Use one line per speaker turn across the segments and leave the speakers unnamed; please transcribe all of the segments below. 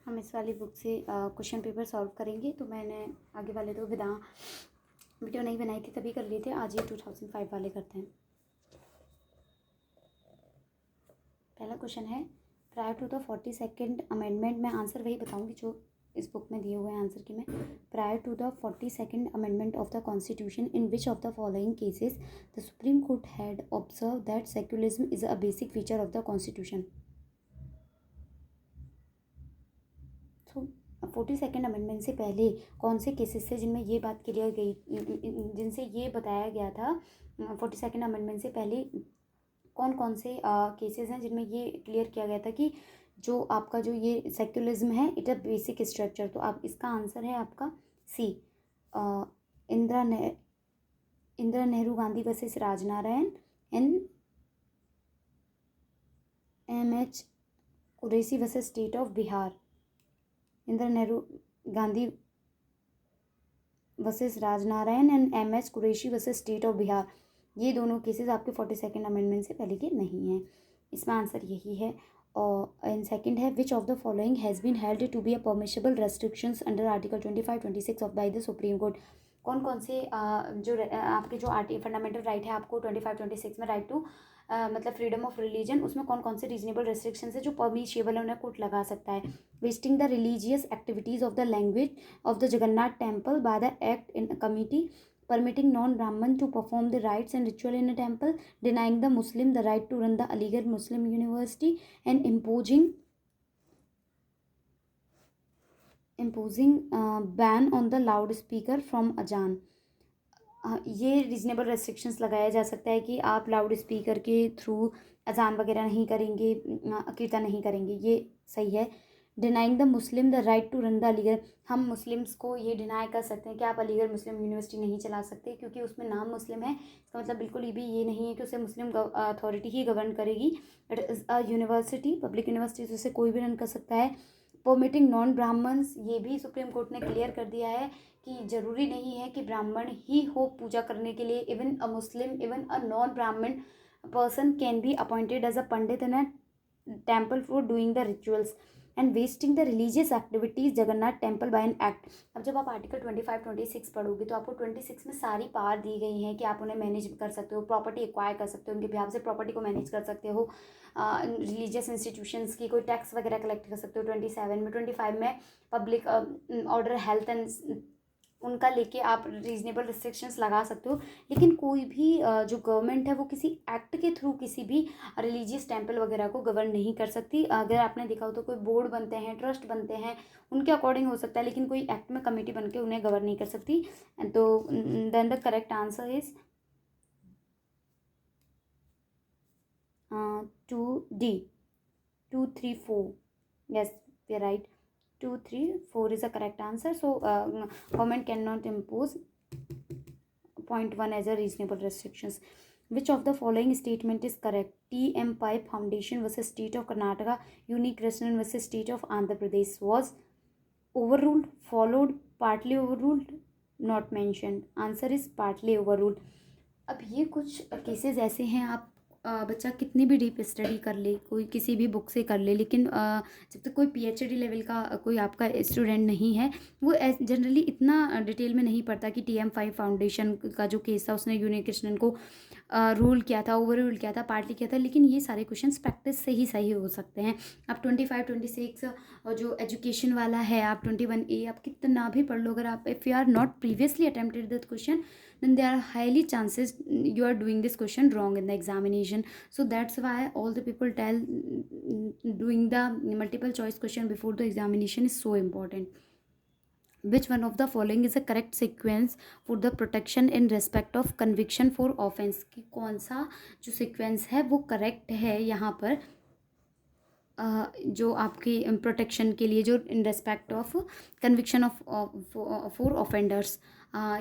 हम इस वाली बुक से क्वेश्चन पेपर सॉल्व करेंगे। तो मैंने आगे वाले तो वीडियो नहीं बनाई थी, तभी कर लिए थे। आज ये 2005 वाले करते हैं। पहला क्वेश्चन है, prior to the 42nd amendment, मैं आंसर वही बताऊंगी जो इस बुक में दिए हुए हैं आंसर की। मैं prior to the 42nd amendment of the constitution in which of the following cases the supreme court had observe that secularism is a basic feature of the constitution. तो 42nd अमेंडमेंट से पहले कौन से cases थे जिनमें ये बात clear गई, जिनसे ये बताया गया था 42nd अमेंडमेंट से पहले कौन कौन से केसेस हैं जिनमें ये क्लियर किया गया था कि जो आपका जो ये सेक्युलरिज्म है इट अ बेसिक स्ट्रक्चर। तो आप इसका आंसर है आपका C, Indira Nehru Gandhi versus Rajnarayan and M H Qureshi versus State of Bihar. Indira Nehru Gandhi versus Rajnarayan and M H. Qureshi versus State of Bihar, ये दोनों केसेस आपके 42nd अमेंडमेंट से पहले के नहीं हैं। इसमें आंसर यही है। और एंड सेकंड है, which of the following has been held to be a permissible restrictions under article 25, 26 of by the supreme court. कौन कौन से आपके जो फंडामेंटल राइट है, आपको 25, 26 में राइट टू मतलब फ्रीडम ऑफ रिलीजन, उसमें कौन कौन से रीजनेबल रेस्ट्रिक्शंस है जो परमिशेबल है, उन्हें कोर्ट लगा सकता है। Wasting the religious activities of the language of the Jagannath temple by the act in a committee, permitting non-Brahman to perform the rites and ritual in a temple, denying the Muslim the right to run the Aligarh Muslim University, and imposing ban on the loudspeaker from Ajaan। ये reasonable restrictions लगाया जा सकता है कि आप loud speaker के through अजान वगैरह नहीं करेंगे, कीर्तन नहीं करेंगे, ये सही है। Denying the Muslim the right to run the Aligarh, हम मुस्लिम्स को ये डिनाई कर सकते हैं कि आप अलीगढ़ मुस्लिम यूनिवर्सिटी नहीं चला सकते क्योंकि उसमें नाम मुस्लिम है। इसका मतलब बिल्कुल भी ये नहीं है कि उसे मुस्लिम अथॉरिटी ही गवर्न करेगी। It is a university, public university, तो उसे कोई भी रन कर सकता है। परमिटिंग नॉन ब्राह्मण्स, ये भी सुप्रीम कोर्ट ने क्लियर कर दिया है कि जरूरी नहीं है कि ब्राह्मण ही हो पूजा करने के लिए। Even a Muslim, even a non Brahmin person can be appointed as a pandit in a temple for doing the rituals and vesting the religious activities Jagannath temple by an act. अब जब आप आर्टिकल 25, 26 पढ़ोगे तो आपको 26 में सारी पावर दी गई हैं कि आप उन्हें मैनेज कर सकते हो, प्रॉपर्टी एक्वायर कर सकते हो, उनके बिहाफ से प्रॉपर्टी को मैनेज कर सकते हो, रिलीजियस इंस्टीट्यूशंस की कोई टैक्स वगैरह कलेक्ट कर सकते हो 27 में। 25 में पब्लिक ऑर्डर, हेल्थ एंड उनका लेके आप रीजनेबल रिस्ट्रिक्शंस लगा सकते हो। लेकिन कोई भी जो गवर्नमेंट है वो किसी एक्ट के थ्रू किसी भी रिलीजियस टेम्पल वगैरह को गवर्न नहीं कर सकती। अगर आपने देखा हो तो कोई बोर्ड बनते हैं, ट्रस्ट बनते हैं, उनके अकॉर्डिंग हो सकता है, लेकिन कोई एक्ट में कमेटी बन के उन्हें गवर्न नहीं कर सकती। तो then the correct answer is 2D, 2, 3, 4। yes, we are right, 2, 3, 4 is the correct answer. So government cannot impose 0.1 as a reasonable restrictions. Which of the following statement is correct? TM Pi Foundation versus State of Karnataka, Unikrishnan versus State of Andhra Pradesh was overruled, followed, partly overruled, not mentioned. Answer is partly overruled. अब ये कुछ cases ऐसे हैं, आप बच्चा कितनी भी deep study कर ले, कोई किसी भी बुक से कर ले, लेकिन जब तक कोई PhD लेवल का कोई आपका स्टूडेंट नहीं है वो जनरली इतना डिटेल में नहीं पढ़ता कि TM5 फाउंडेशन का जो केस था उसने यूनिकृष्णन को रूल किया था, ओवर रूल किया था, पार्टली किया था। लेकिन ये सारे क्वेश्चंस प्रैक्टिस से ही सही हो सकते हैं। आप 25, 26 और जो एजुकेशन वाला है, आप 21A, आप कितना भी पढ़ लो, अगर आप if you are not previously attempted that question then there are highly chances you are doing this question wrong in the examination. So that's why all the people tell doing the multiple choice question before the examination is so important. Which one of the following is a correct sequence for the protection in respect of conviction for offense? कि कौन सा जो sequence है वो correct है यहाँ पर जो आपकी प्रोटेक्शन के लिए, जो in respect of conviction of for offenders.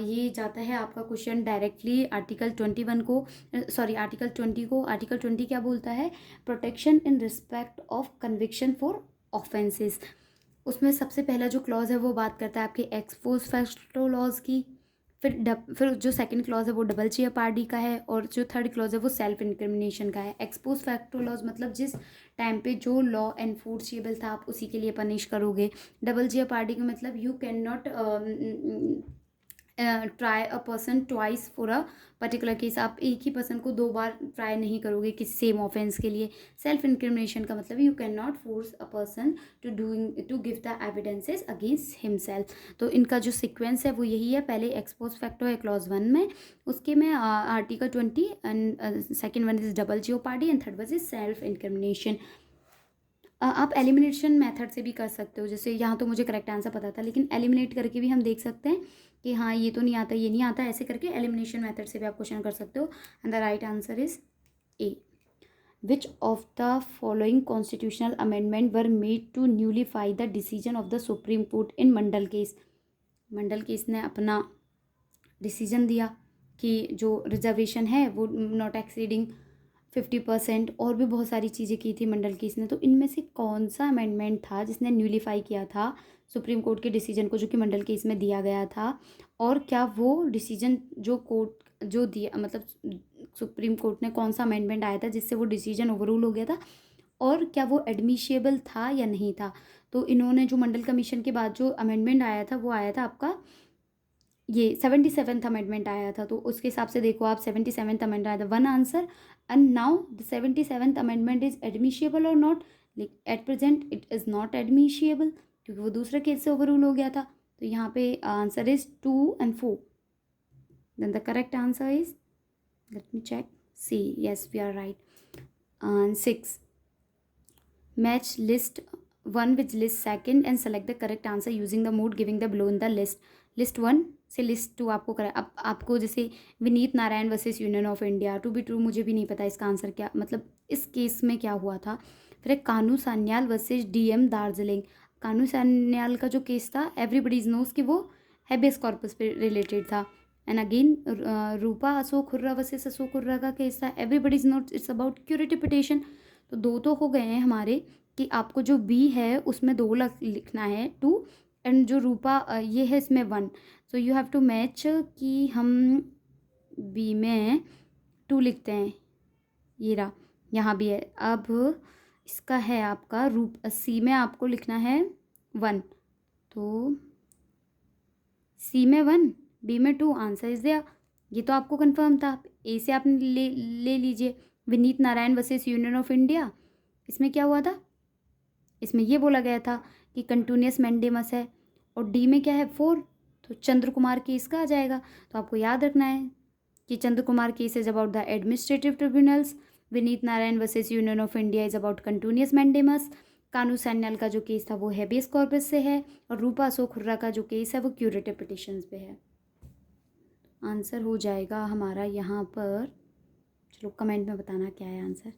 ये जाता है आपका क्वेश्चन डायरेक्टली आर्टिकल 21 को, सॉरी आर्टिकल 20 को। आर्टिकल 20 क्या बोलता है? Protection in respect of conviction for offences. उसमें सबसे पहला जो क्लॉज है वो बात करता है आपके एक्स पोस्ट फैक्टो लॉज की, फिर जो सेकंड क्लॉज है वो डबल जेओपार्डी का है, और जो थर्ड क्लॉज है वो सेल्फ इंक्रिमिनेशन का है। एक्सपोज फैक्टो लॉज मतलब जिस टाइम पे जो लॉ एनफोर्सेबल था आप उसी के लिए पनिश करोगे। डबल जेओपार्डी का मतलब you can not try a person twice for a particular case, आप एक ही पर्सन को दो बार ट्राई नहीं करोगे किसी सेम ऑफेंस के लिए। सेल्फ इंक्रिमिनेशन का मतलब you can not force a person to give the evidences against himself. तो इनका जो सीक्वेंस है वो यही है, पहले एक्सपोज फैक्टो है क्लॉज 1 में, उसके में article 20 and second one is double jeopardy and third one is self incrimination. आप एलिमिनेशन मेथड से भी कर सकते हो, जैसे यहाँ तो मुझे करेक्ट आंसर पता था, लेकिन एलिमिनेट करके भी हम देख सकते हैं कि हाँ ये तो नहीं आता, ये नहीं आता, ऐसे करके एलिमिनेशन मेथड से भी आप क्वेश्चन कर सकते हो। And the right answer is A. Which of the following constitutional amendment were made to nullify the decision of the supreme court in Mandal case. Mandal case ने अपना डिसीजन दिया कि जो रिजर्वेशन है वो नॉट एक्सीडिंग 50%, और भी बहुत सारी चीज़ें की थी मंडल केस ने। तो इनमें से कौन सा अमेंडमेंट था जिसने न्यूलीफाई किया था सुप्रीम कोर्ट के डिसीजन को जो कि मंडल केस में दिया गया था, और क्या वो डिसीजन जो कोर्ट जो दिया, मतलब सुप्रीम कोर्ट ने कौन सा अमेंडमेंट आया था जिससे वो डिसीजन ओवररूल हो गया था, और क्या वो एडमिशेबल था या नहीं था। तो इन्होंने जो मंडल कमीशन के बाद जो अमेंडमेंट आया था वो आया था आपका ये 77th अमेंडमेंट आया था। तो उसके हिसाब से देखो आप, 77th अमेंडमेंट आया था, one answer. And now the 77th amendment is admissible और not, at present it is not admissible क्योंकि वो दूसरे केस से ओवररूल हो गया था। तो यहाँ पे answer is 2 and 4। Then the correct answer is, let me check, see, yes we are right. 6, match list 1 with list 2 and select the correct answer using the mode giving the below in the list। List 1 से list 2 आपको अब आपको जैसे Vineet Narayan versus union of India, to be true मुझे भी नहीं पता इसका आंसर क्या, मतलब इस केस में क्या हुआ था। फिर एक कानू सान्याल वर्सेस डीएम दार्जिलिंग। कानू सान्याल का जो केस था एवरीबडीज नोज कि वो हैबियस कॉर्पस पे रिलेटेड था। And again Rupa Ashok hurrah versus Ashok hurrah का केस था, everybody's note it's about curative petition. तो दो तो हो गए हैं हमारे कि आपको जो बी है उसमें 2 लिखना है, 2, एंड जो रूपा ये है इसमें 1। So you have to match कि हम बी में 2 लिखते हैं, ये रहा, यहाँ भी है। अब इसका है आपका रूप सी में आपको लिखना है 1, तो सी में 1 बी में 2, आंसर इज दिया। ये तो आपको कंफर्म था, ए से आपने ले लीजिए। Vineet Narayan versus union of India, इसमें क्या हुआ था, इसमें ये बोला गया था कि कंटिन्यूस मैंडेमस है, और डी में क्या है 4, तो चंद्र कुमार केस का आ जाएगा। तो आपको याद रखना है कि Chandra Kumar case is about the administrative tribunals, Vineet Narayan versus union of India is about continuous mandamus, Kanu Sanyal का जो केस था वो हैबियस कॉर्पस से है, और रूपा अशोक हुर्रा का जो केस है वो क्यूरेटिव पिटिशंस पे है। आंसर हो जाएगा हमारा यहाँ पर, चलो कमेंट में बताना क्या है आंसर।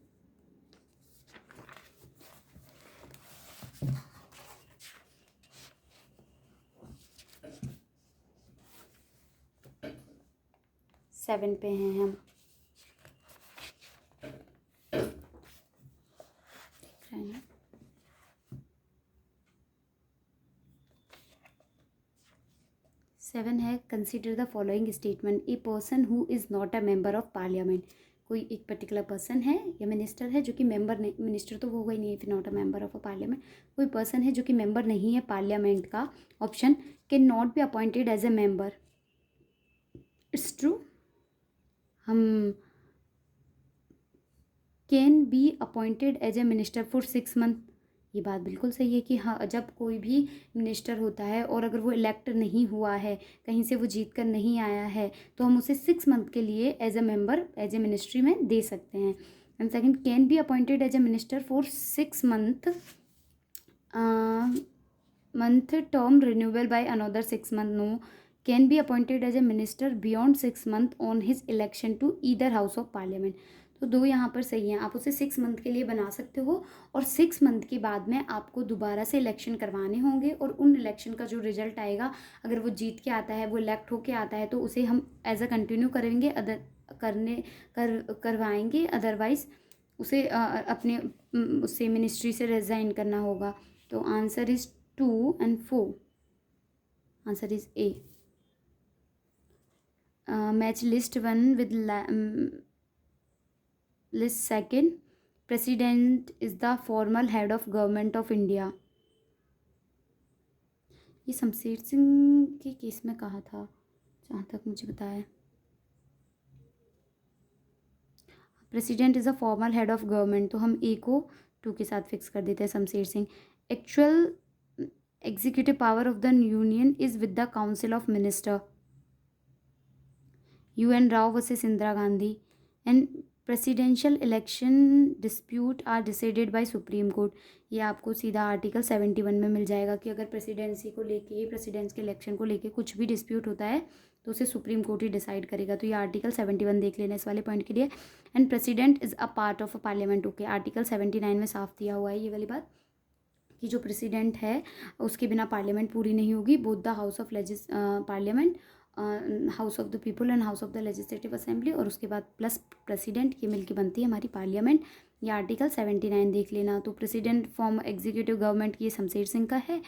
सेवन पे हैं हम, देख रहे हैं ना। सेवन है, consider the following statement, a person who is not a member of parliament. कोई एक पर्टिकुलर पर्सन है या मिनिस्टर है जो कि मेंबर नहीं, मिनिस्टर तो होगा ही नहीं फिर not a member of a parliament, कोई पर्सन है जो कि मेंबर नहीं है पार्लियामेंट का, option can not be appointed as a member. It's true, हम can be appointed as a minister for 6 month, ये बात बिल्कुल सही है कि हाँ जब कोई भी मिनिस्टर होता है और अगर वो इलेक्ट नहीं हुआ है, कहीं से वो जीत कर नहीं आया है, तो हम उसे 6 मंथ के लिए as a member as a ministry में दे सकते हैं। And second, can be appointed as a minister for 6 month term renewable by another 6 month, no. Can be appointed as a minister beyond 6 month on his election to either house of parliament. तो दो यहाँ पर सही हैं, आप उसे 6 month के लिए बना सकते हो, और 6 मंथ के बाद में आपको दोबारा से इलेक्शन करवाने होंगे, और उन इलेक्शन का जो रिजल्ट आएगा, अगर वो जीत के आता है, वो इलेक्ट होके आता है, तो उसे हम एज अ कंटिन्यू करेंगे, करवाएंगे, अदरवाइज उसे अपने उससे मिनिस्ट्री से रिज़ाइन करना होगा। तो answer is 2 and 4, answer is a. Match list 1 with list 2. President is the formal head of government of India. ये शमशेर सिंह के केस में कहा था जहाँ तक मुझे पता है. President is a formal head of government, तो हम ए को 2 के साथ फिक्स कर देते हैं. Shamsher Singh. Actual executive power of the union is with the council of minister. UN Rao versus Indira Gandhi. And presidential election dispute are decided by supreme court. ये आपको सीधा आर्टिकल 71 में मिल जाएगा कि अगर प्रेसिडेंसी को लेके, प्रेसिडेंट्स के इलेक्शन को लेके कुछ भी डिस्प्यूट होता है तो उसे सुप्रीम कोर्ट ही डिसाइड करेगा. तो ये आर्टिकल 71 देख लेना इस वाले पॉइंट के लिए. And president is a part of a parliament. Okay, article 79 में साफ दिया हुआ है ये वाली बात कि जो प्रेसिडेंट है उसके बिना पार्लियामेंट पूरी नहीं होगी. Both the house of parliament, house of the people and house of the legislative assembly, और उसके बाद प्लस प्रेसिडेंट, ये मिलके बनती है हमारी पार्लियामेंट. ये आर्टिकल 79 देख लेना. तो प्रेसिडेंट फॉर्म एग्जीक्यूटिव गवर्नमेंट की शमशेर सिंह का है,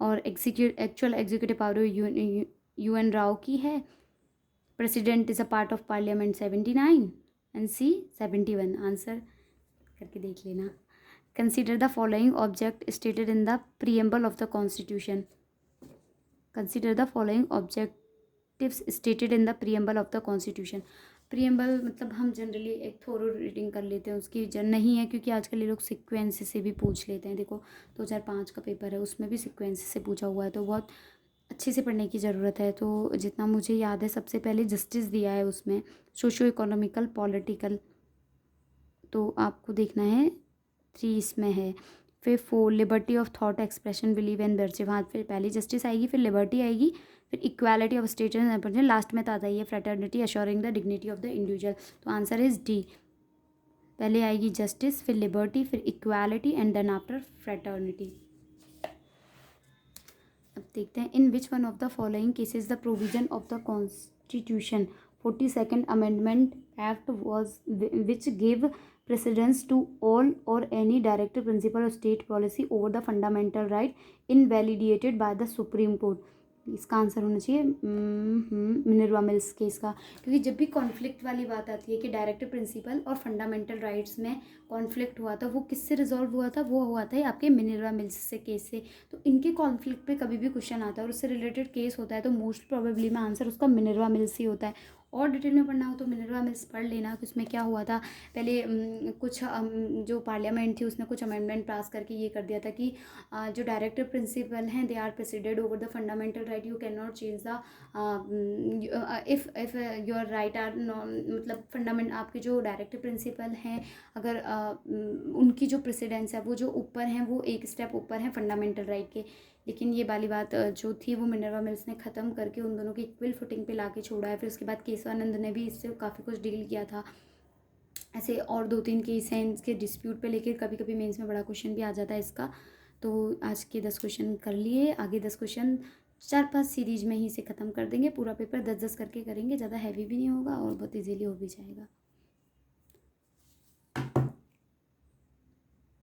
और actual executive power UN Rao की है. President is a part of parliament 79 and C 71. Answer करके देख लेना. Consider the following object stated in the preamble of the constitution. Consider the following objectives stated in the preamble of the constitution. Preamble मतलब हम generally एक थोरो reading कर लेते हैं उसकी, नहीं है क्योंकि आजकल ये लोग सिक्वेंस से भी पूछ लेते हैं. देखो 2005 का पेपर है, उसमें भी सिक्वेंस से पूछा हुआ है, तो बहुत अच्छे से पढ़ने की ज़रूरत है. तो जितना मुझे याद है सबसे पहले जस्टिस दिया है उसमें, सोशो इकोनॉमिकल पॉलिटिकल, तो आपको देखना है 3 इसमें है. फिर 4 liberty of thought expression believe and worship. हाँ, फिर पहले जस्टिस आएगी, फिर लिबर्टी आएगी, फिर equality of state and person, last में तो आता ही है fraternity assuring the dignity of the individual. तो आंसर इज डी. पहले आएगी जस्टिस, फिर लिबर्टी, फिर equality and then after fraternity. अब देखते हैं in which one of the following cases the provision of the constitution 42nd amendment act was which give precedence to all or any directive principle of state policy over the fundamental right invalidated by the Supreme Court. इसका answer होना चाहिए Minerva mills case का, क्योंकि जब भी conflict वाली बात आती है कि डायरेक्टिव प्रिंसिपल और फंडामेंटल राइट्स में कॉन्फ्लिक्ट हुआ था, वो किससे रिजॉल्व हुआ था? वो हुआ था आपके मिनर्वा मिल्स से केस से. तो इनके कॉन्फ्लिक्ट पे कभी भी क्वेश्चन आता है और उससे रिलेटेड केस होता है तो मोस्ट प्रोबेबली में आंसर उसका मिनर्वा मिल्स ही होता है. और डिटेल में पढ़ना हो तो मिनर्वा मिल्स पढ़ लेना कि उसमें क्या हुआ था. पहले कुछ जो पार्लियामेंट थी उसने कुछ अमेंडमेंट पास करके ये कर दिया था कि जो डायरेक्टिव प्रिंसिपल हैं they are presided over the fundamental right. You can not change the if your right are मतलब फंडामेंट, आपके जो डायरेक्टिव प्रिंसिपल हैं अगर उनकी जो प्रेसिडेंस है वो जो ऊपर हैं, वो एक स्टेप ऊपर हैं फंडामेंटल राइट के. लेकिन ये वाली बात जो थी वो मिनर्वा मिल्स ने ख़त्म करके उन दोनों की इक्वल फुटिंग पे लाके छोड़ा है. फिर उसके बाद केशवानंद ने भी इससे काफ़ी कुछ डील किया था. ऐसे और 2-3 केस हैं इसके डिस्प्यूट पे लेके, कभी कभी मेंस में बड़ा क्वेश्चन भी आ जाता है इसका. तो आज के 10 क्वेश्चन कर लिए, आगे 10 क्वेश्चन 4-5 सीरीज में ही से ख़त्म कर देंगे. पूरा पेपर 10-10 करके करेंगे, ज़्यादा हैवी भी नहीं होगा और बहुत ईजीली हो भी जाएगा.